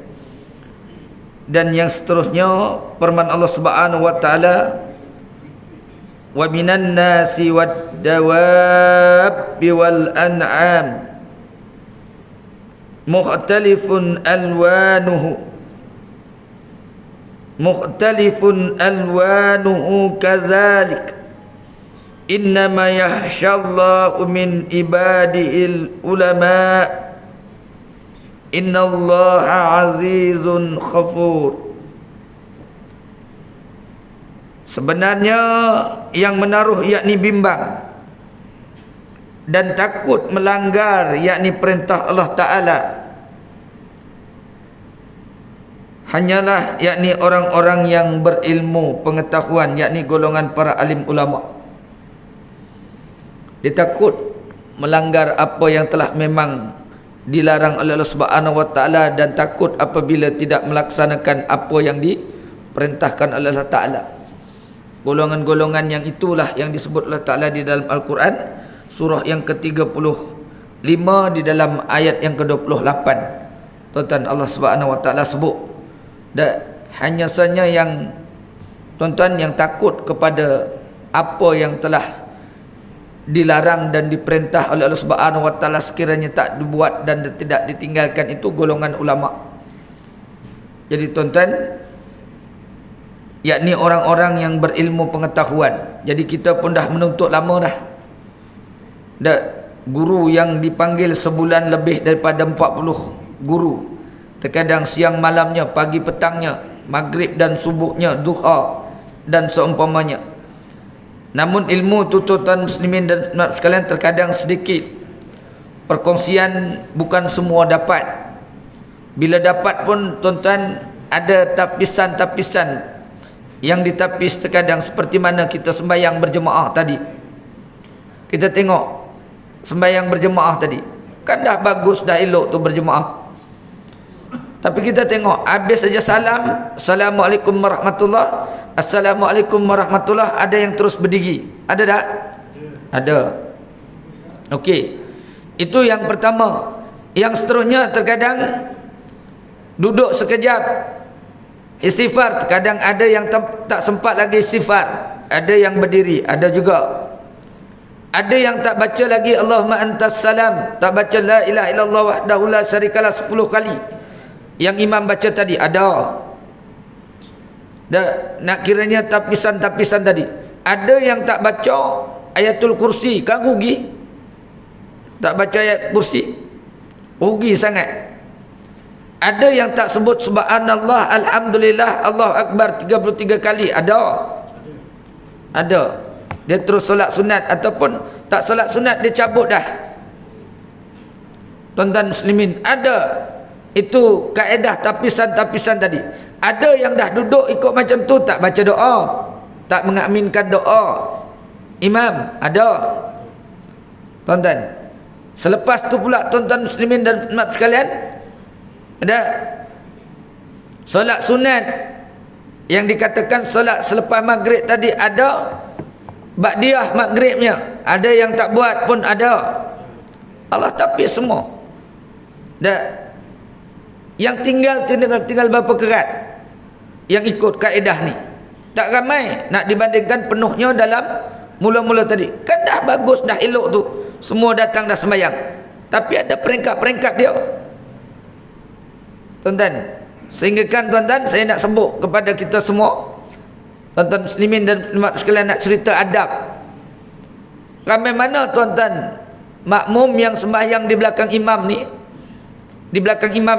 dan yang seterusnya firman Allah Subhanahu wa taala, wa minan nasi wad dawabbi wal an'am mukhtalifun alwanuhu kadzalik innama yakhshallahu min ibadihil ulama innallaha azizun khafur. Sebenarnya yang menaruh yakni bimbang dan takut melanggar yakni perintah Allah Ta'ala hanyalah yakni orang-orang yang berilmu pengetahuan, yakni golongan para alim ulama. Dia takut melanggar apa yang telah memang dilarang oleh Allah Subhanahu wa taala, dan takut apabila tidak melaksanakan apa yang diperintahkan oleh Allah Taala. Golongan-golongan yang itulah yang disebut Allah Taala di dalam Al-Quran surah yang ke-35 di dalam ayat yang ke-28. Tuan-tuan, Allah Subhanahu wa taala sebut, dan hanya saja yang tuan-tuan yang takut kepada apa yang telah dilarang dan diperintah oleh Allah Subhanahu wa taala sekiranya tak dibuat dan tidak ditinggalkan, itu golongan ulama. Jadi tuan-tuan, yakni orang-orang yang berilmu pengetahuan. Jadi kita pun dah menuntut lama dah. Guru yang dipanggil sebulan lebih daripada 40 guru. Terkadang siang malamnya, pagi petangnya, maghrib dan subuhnya, duha dan seumpamanya. Namun ilmu tututan muslimin dan sekalian terkadang sedikit. Perkongsian bukan semua dapat. Bila dapat pun tuan-tuan ada tapisan-tapisan yang ditapis terkadang, seperti mana kita sembahyang berjemaah tadi. Kita tengok sembahyang berjemaah tadi, kan dah bagus, dah elok tu berjemaah. Tapi kita tengok habis saja salam, Assalamualaikum warahmatullah, Assalamualaikum warahmatullah, ada yang terus berdiri. Ada tak? Ada. Okey. Itu yang pertama. Yang seterusnya terkadang duduk sekejap istighfar, terkadang ada yang tak sempat lagi istighfar, ada yang berdiri, ada juga. Ada yang tak baca lagi Allahumma antas salam, tak baca la ilaha illallah wahdahu la syarikalah 10 kali yang imam baca tadi, ada. Dan nak kiranya tapisan-tapisan tadi. Ada yang tak baca ayatul kursi, kan rugi. Tak baca ayat kursi, rugi sangat. Ada yang tak sebut subhanallah, alhamdulillah, Allahu akbar 33 kali. Ada. Dia terus solat sunat ataupun tak solat sunat dia cabut dah. Tuan-tuan muslimin, ada. Itu kaedah tapisan-tapisan tadi. Ada yang dah duduk ikut macam tu, tak baca doa, tak mengaminkan doa imam. Ada. Tuan-tuan, selepas tu pula tuan-tuan muslimin dan umat sekalian, ada solat sunat yang dikatakan solat selepas maghrib tadi, ada ba'diyah maghribnya, ada yang tak buat pun ada. Allah tapis semua. Dan yang tinggal berapa kerat yang ikut kaedah ni? Tak ramai nak dibandingkan penuhnya dalam mula-mula tadi. Kan dah bagus, dah elok tu, semua datang dah sembahyang, tapi ada peringkat-peringkat dia, tuan-tuan. Sehingga kan tuan-tuan, saya nak sebut kepada kita semua, tuan-tuan muslimin dan muslimat sekalian, nak cerita adab. Ramai mana tuan-tuan makmum yang sembahyang di belakang imam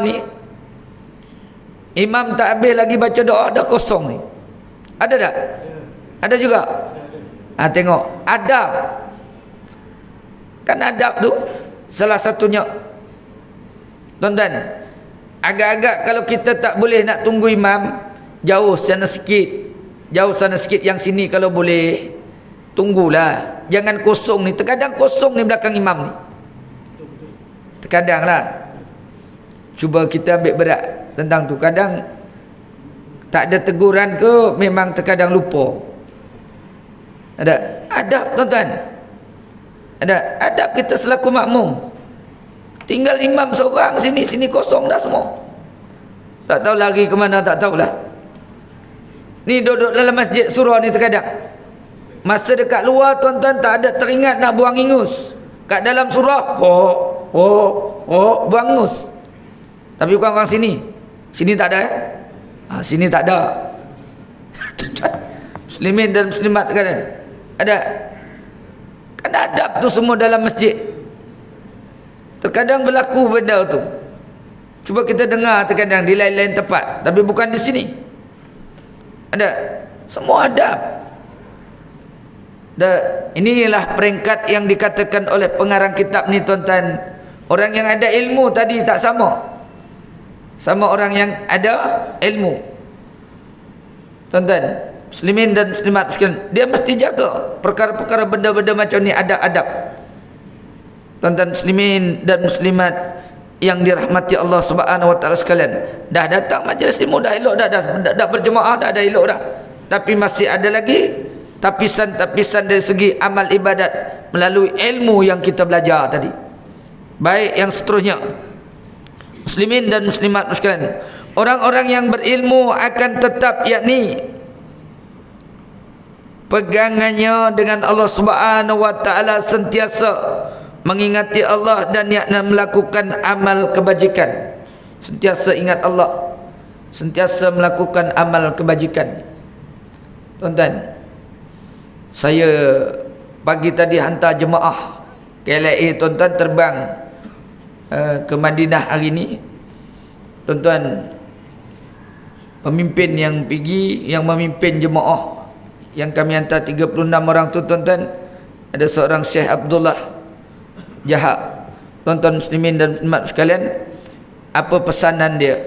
ni, imam tak habis lagi baca doa, dah kosong ni. Ada tak? Ada juga. Tengok adab. Kan adab tu salah satunya, tuan-tuan, agak-agak kalau kita tak boleh nak tunggu imam, jauh sana sikit, yang sini kalau boleh tunggulah, jangan kosong ni. Terkadang kosong ni belakang imam ni, terkadang lah. Cuba kita ambil berat tentang tu. Kadang tak ada teguran ke, memang terkadang lupa. Ada adab tuan-tuan, ada adab kita selaku makmum. Tinggal imam seorang, sini kosong dah semua, tak tahu lari ke mana, tak tahulah. Ni duduk dalam masjid surau ni, terkadang masa dekat luar tuan-tuan tak ada teringat nak buang ingus. Kat dalam surau buang ingus. Tapi orang-orang sini tak ada. Sini tak ada. Muslimin dan muslimat kan ada. Kan adab tu semua dalam masjid. Terkadang berlaku benda tu. Cuba kita dengar terkadang di lain-lain tempat, tapi bukan di sini. Ada. Semua adab. Inilah peringkat yang dikatakan oleh pengarang kitab ni, tuan-tuan. Orang yang ada ilmu tadi tak sama orang yang ada ilmu. Tuan-tuan muslimin dan muslimat sekalian, dia mesti jaga perkara-perkara benda-benda macam ni, ada adab. Tuan-tuan muslimin dan muslimat yang dirahmati Allah Subhanahu wa taala sekalian, dah datang majlis ilmu, dah elok dah berjemaah, dah ada elok dah, tapi masih ada lagi tapisan-tapisan dari segi amal ibadat melalui ilmu yang kita belajar tadi. Baik, yang seterusnya, muslimin dan muslimat sekalian, orang-orang yang berilmu akan tetap, yakni pegangannya dengan Allah Subhanahu wa taala, sentiasa mengingati Allah dan yakna melakukan amal kebajikan. Sentiasa ingat Allah, sentiasa melakukan amal kebajikan. Tuan-tuan, saya pagi tadi hantar jemaah KLIA, tuan-tuan, terbang ke Madinah hari ni. Tuan-tuan, pemimpin yang pergi, yang memimpin jemaah yang kami hantar 36 orang tu, tuan-tuan, ada seorang Syekh Abdullah Jahab. Tuan-tuan muslimin dan muslimat sekalian, apa pesanan dia?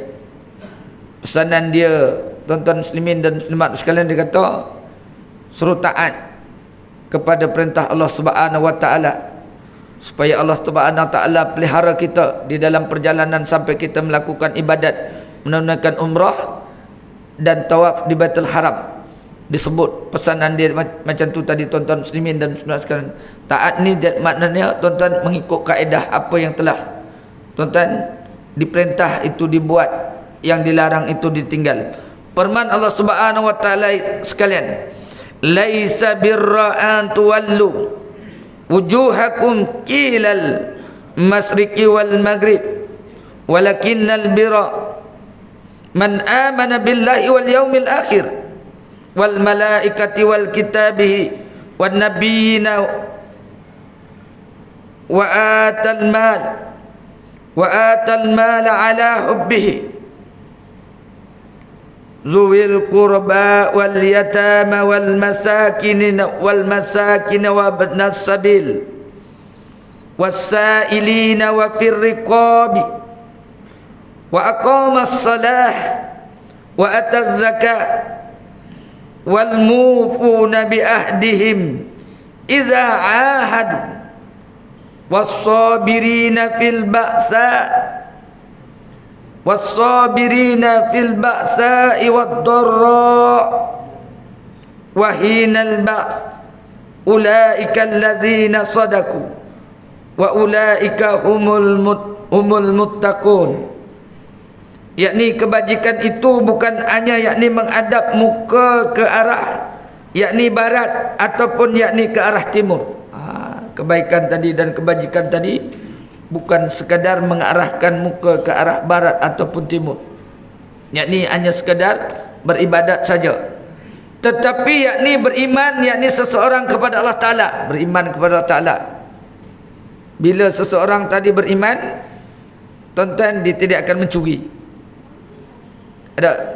Pesanan dia, tuan-tuan muslimin dan muslimat sekalian, dia kata suruh taat kepada perintah Allah Subhanahu wa taala, supaya Allah Subhanahu wa taala pelihara kita di dalam perjalanan sampai kita melakukan ibadat, menunaikan umrah dan tawaf di Baitul Haram. Disebut pesanan dia macam tu tadi, tuan-tuan muslimin dan muslimat sekalian. Taat ni maknanya, tuan-tuan, mengikut kaedah apa yang telah, tuan-tuan, diperintah itu dibuat, yang dilarang itu ditinggal. Firman Allah Subhanahu wa taala sekalian, laisa birra an tuwallu wujuhakum qilal masriqi wal maghrib walakinnal birra man amana billahi wal yaumil akhir wal malaikati wal kitabihi wan nabiyina wa atal mal wa atal mala ala hubbihi zuwil qurba wal yatama wal masakin wa ibnas sabil was-sa'ilina wa fir riqabi wa aqamas salah wa ataz zakah wal mufuna bi ahdihim idza ahadu was-sabirina fil ba'sa'i wad-dharra wa hinal ba's ulaika allazina sadaqu wa ulaika humul muttaqun. Yakni kebajikan itu bukan hanya yakni menghadap muka ke arah yakni barat ataupun yakni ke arah timur. Kebaikan tadi dan kebajikan tadi bukan sekadar mengarahkan muka ke arah barat ataupun timur, yakni hanya sekadar beribadat saja, tetapi yakni beriman, yakni seseorang kepada Allah Ta'ala, beriman kepada Allah Ta'ala. Bila seseorang tadi beriman, tuan-tuan, dia tidak akan mencuri.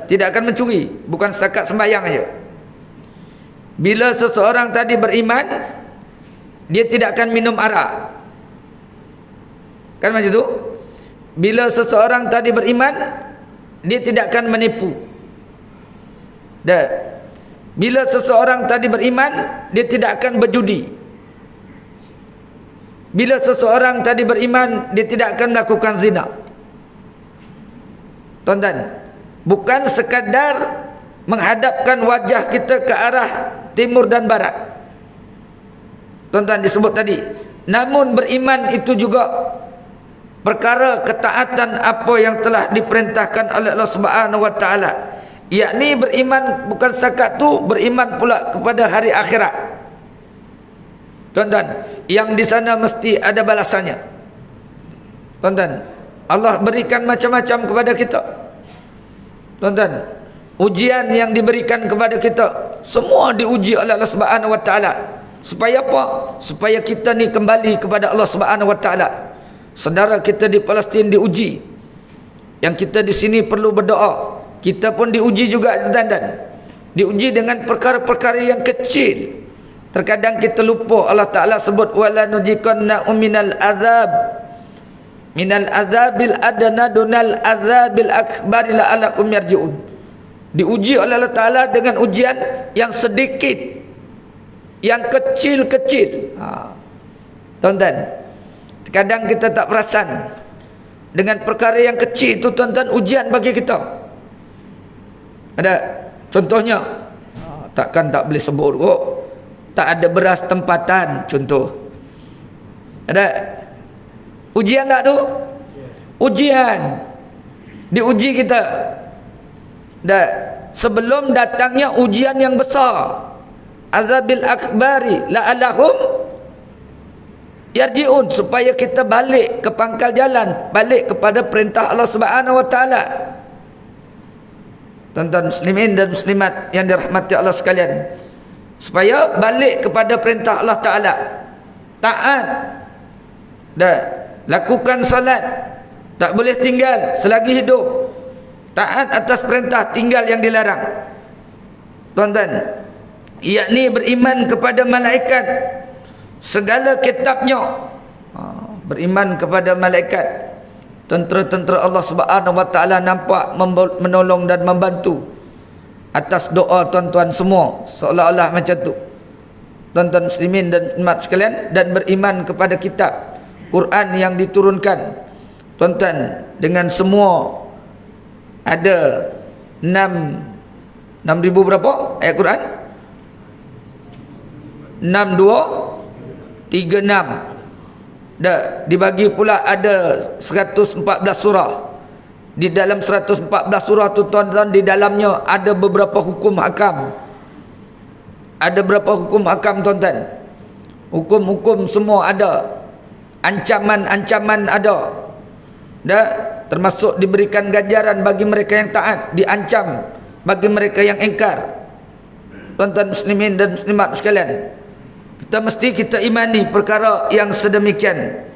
Tidak akan mencuri, bukan setakat sembahyang saja. Bila seseorang tadi beriman, dia tidak akan minum arak. Kan macam tu? Bila seseorang tadi beriman, dia tidak akan menipu. Dan bila seseorang tadi beriman, dia tidak akan berjudi. Bila seseorang tadi beriman, dia tidak akan melakukan zina. Tuan-tuan, bukan sekadar menghadapkan wajah kita ke arah timur dan barat. Tuan-tuan, disebut tadi. Namun beriman itu juga perkara ketaatan apa yang telah diperintahkan oleh Allah Subhanahu wa taala. Yakni beriman bukan setakat tu, beriman pula kepada hari akhirat. Tuan-tuan, yang di sana mesti ada balasannya. Tuan-tuan, Allah berikan macam-macam kepada kita. Tuan-tuan, ujian yang diberikan kepada kita semua diuji oleh Allah Subhanahu wa taala. Supaya apa? Supaya kita ni kembali kepada Allah Subhanahu wa taala. Saudara kita di Palestin diuji. Yang kita di sini perlu berdoa. Kita pun diuji juga, tuan-tuan. Diuji dengan perkara-perkara yang kecil. Terkadang kita lupa, Allah Ta'ala sebut wala nujikanna minal azabil adna dunal azabil akbari la'alakum yarji'un. Diuji oleh Allah Ta'ala dengan ujian yang sedikit, yang kecil-kecil. Tuan-tuan, kadang kita tak perasan dengan perkara yang kecil itu, tuan-tuan, ujian bagi kita. Ada contohnya, takkan tak boleh sebut kok, tak ada beras tempatan, contoh. Ada ujian tak tu? Ujian, diuji kita. Dan sebelum datangnya ujian yang besar, azabil akbari la'alahum yarji'un, supaya kita balik ke pangkal jalan, balik kepada perintah Allah Subhanahu wa taala. Tuan-tuan muslimin dan muslimat yang dirahmati Allah sekalian, supaya balik kepada perintah Allah Ta'ala, taat dan lakukan salat, tak boleh tinggal selagi hidup, taat atas perintah, tinggal yang dilarang. Tuan-tuan, yakni beriman kepada malaikat, segala kitabnya, beriman kepada malaikat, tentera-tentera Allah Subhanahu wa taala nampak menolong dan membantu atas doa tuan-tuan semua, seolah-olah macam tu. Tuan-tuan muslimin dan umat sekalian, dan beriman kepada kitab Quran yang diturunkan, tuan-tuan, dengan semua ada 6,000 berapa ayat Quran? 6236. Dah dibagi pula ada 114 surah. Di dalam 114 surah tu, tuan-tuan, di dalamnya ada beberapa hukum hakam. Ada berapa hukum hakam, tuan-tuan? Hukum-hukum semua ada. Ancaman-ancaman ada. Dah termasuk diberikan ganjaran bagi mereka yang taat, diancam bagi mereka yang engkar. Tuan-tuan muslimin dan muslimat sekalian, kita mesti imani perkara yang sedemikian.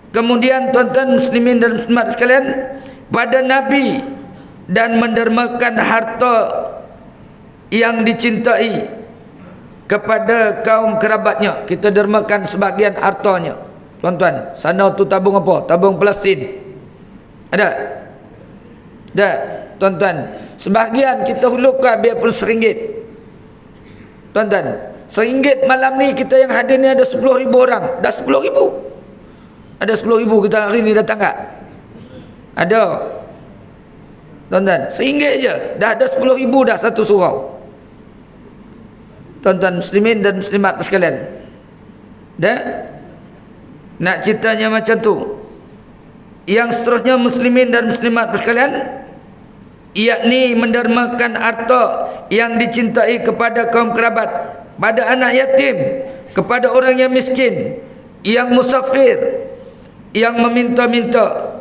Kemudian tuan-tuan muslimin dan muslimat sekalian, pada Nabi dan mendermakan harta yang dicintai kepada kaum kerabatnya. Kita dermakan sebahagian hartanya. Tuan-tuan, sana tu tabung apa? Tabung Palestin. Ada? Ada. Tuan-tuan, sebahagian kita hulurkan biar pun RM1. Tuan-tuan, RM1 malam ni kita yang hadir ni ada 10,000 orang. Dah 10,000. Ada 10,000 kita hari ni datang tak? Ada. Tuan-tuan, RM1 je. Dah ada 10,000 dah satu surau. Tuan-tuan muslimin dan muslimat sekalian. Dah? Nak ceritanya macam tu. Yang seterusnya muslimin dan muslimat sekalian, yakni mendermakan harta yang dicintai kepada kaum kerabat, pada anak yatim, kepada orang yang miskin, yang musafir, yang meminta-minta,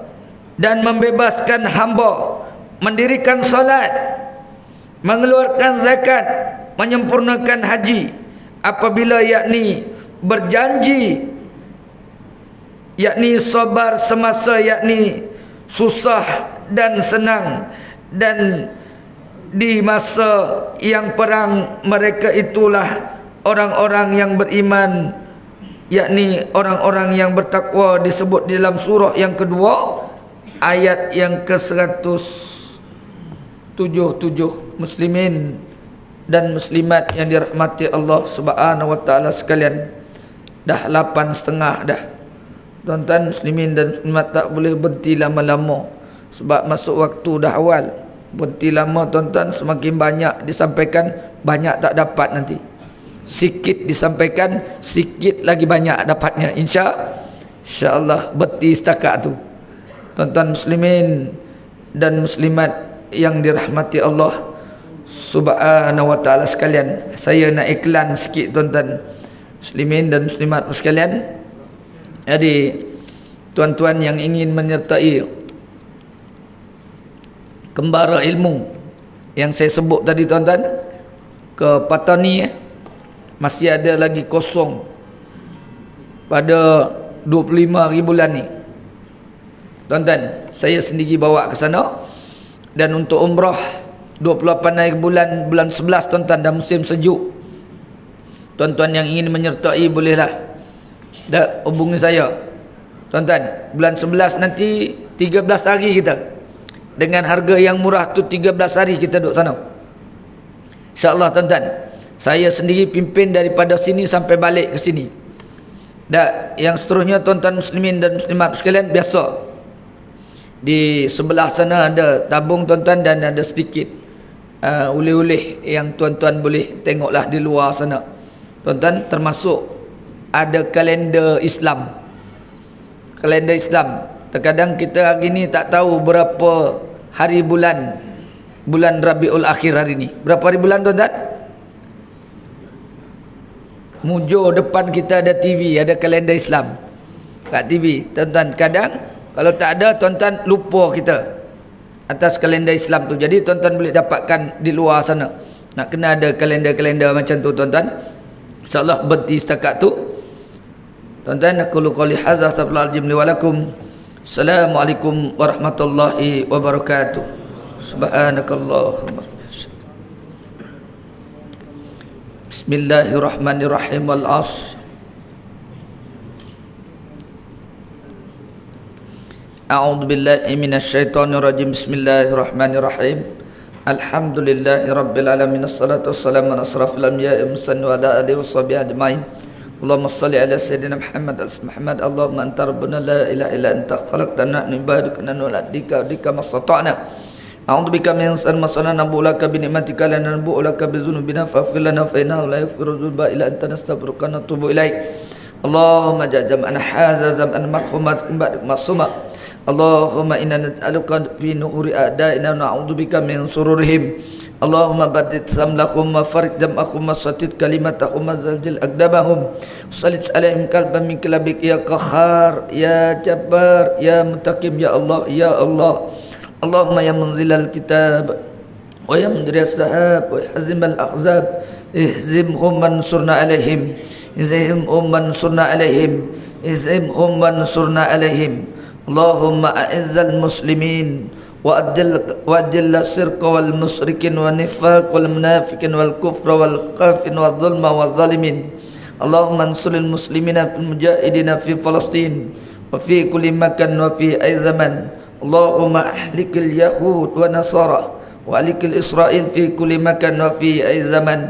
dan membebaskan hamba, mendirikan salat, mengeluarkan zakat, menyempurnakan haji, apabila yakni berjanji, yakni sabar semasa yakni susah dan senang, dan di masa yang perang, mereka itulah orang-orang yang beriman, yakni orang-orang yang bertakwa, disebut di dalam surah yang kedua ayat yang ke-177. Muslimin dan muslimat yang dirahmati Allah Subhanahu wa taala sekalian, dah 8.30 dah. Tuan-tuan muslimin dan muslimat tak boleh berhenti lama-lama, sebab masuk waktu dah awal. Berhenti lama tuan-tuan, semakin banyak disampaikan, banyak tak dapat nanti. Sikit disampaikan, sikit lagi banyak dapatnya. InsyaAllah berhenti setakat tu. Tuan-tuan muslimin dan muslimat yang dirahmati Allah Subhanahu wa ta'ala sekalian, saya nak iklan sikit tuan-tuan muslimin dan muslimat sekalian. Jadi tuan-tuan yang ingin menyertai kembara ilmu yang saya sebut tadi tuan-tuan, ke Patani masih ada lagi kosong pada 25 hari bulan ni tuan-tuan. Saya sendiri bawa ke sana. Dan untuk umrah 28 hari bulan 11 tuan-tuan, dah musim sejuk. Tuan-tuan yang ingin menyertai bolehlah dah hubungi saya tuan-tuan. Bulan 11 nanti 13 hari kita, dengan harga yang murah tu 13 hari kita duduk sana, InsyaAllah tuan-tuan. Saya sendiri pimpin daripada sini sampai balik ke sini. Dan yang seterusnya tuan-tuan muslimin dan muslimat sekalian, biasa di sebelah sana ada tabung tuan-tuan, dan ada sedikit oleh-oleh yang tuan-tuan boleh tengoklah di luar sana tuan-tuan. Termasuk ada kalender Islam. Kalender Islam, terkadang kita hari ni tak tahu berapa hari bulan Rabiul Akhir hari ni. Berapa hari bulan tuan-tuan? Mujur depan kita ada TV, ada kalender Islam kat TV tuan-tuan. Kadang kalau tak ada tuan-tuan, lupa kita atas kalender Islam tu. Jadi tuan-tuan boleh dapatkan di luar sana. Nak kena ada kalender-kalender macam tu tuan-tuan. InsyaAllah berhenti setakat tu tuan-tuan. Aku qouli hadza astaghfirullahalazim li wa lakum. Assalamualaikum warahmatullahi wabarakatuh. Subhanakallahumma. Bismillahirrahmanirrahim. Wal 'ashr. A'udzu billahi minasyaitonir rajim. Bismillahirrahmanirrahim. Alhamdulillahi rabbil alamin. Assalatu wassalamu ala asrafil anbiya'i wal mursalin wa ala alihi washabihi ajmain. Allahumma shalli ala sayyidina Muhammad al-Muhammad. Allahumma anta rabbuna la ilaha illa anta khalaqtana min ibadika nuladika dika mastata'na. A'udzu bika min syarri ma sana'na nabulaka bi ni'matika la nabulaka bi dzunubina faghfir lana fa innahu la yaghfiru dzunuba illa anta nastaghfiruka wa natubu ilaik. Allahumma ja'alna hadza zam'an marhumat ba'dak masuma. Allahumma inna nas'aluka fi nuhuri a'da'ina wa na'udzubika min sururihim. Allahumma baddid samlahum wa farid dam'ahum wa satid kalimatahum wa zaljil aqdamahum. Sallit alaihim qalban min kalabik ya qahhar ya jabbar ya muntaqim ya Allah ya Allah. Allahumma ya munzilal kitab wa ya mudriyas sahab wa hazim al ahzab ihzimhum mansurna alaihim اهزمهم وانصرنا عليهم اهزمهم وانصرنا عليهم اللهم أعز المسلمين وأذل الشرك والمشركين والنفاق والمنافقين والكفر والكافرين والظلم والظالمين اللهم انصر المسلمين المجاهدين في فلسطين وفي كل مكان وفي أي زمن اللهم أهلك اليهود ونصارى وأهلك الإسرائيل في كل مكان وفي أي زمن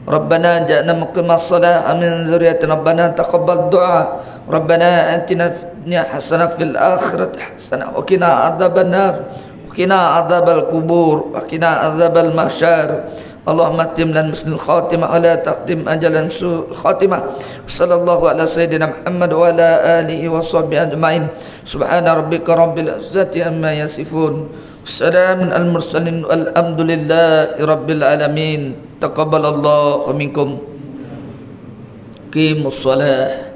ربنا جعلنا مقيم الصلاة من ذرية ربنا تقبل الدعاء ربنا آتنا في الدنيا حسنة في الآخرة حسنة وقنا عذاب النار وقنا عذاب القبور وقنا عذاب المحشر اللهم اتم لنا حسن الخاتمة ولا تختم أجلا سوء الخاتمة صلى الله على سيدنا محمد وعلى آله وصحبه أجمعين سبحان ربك رب العزة عما يصفون والسلام على المرسلين والحمد لله رب العالمين تقبل الله منكم قيموا الصلاة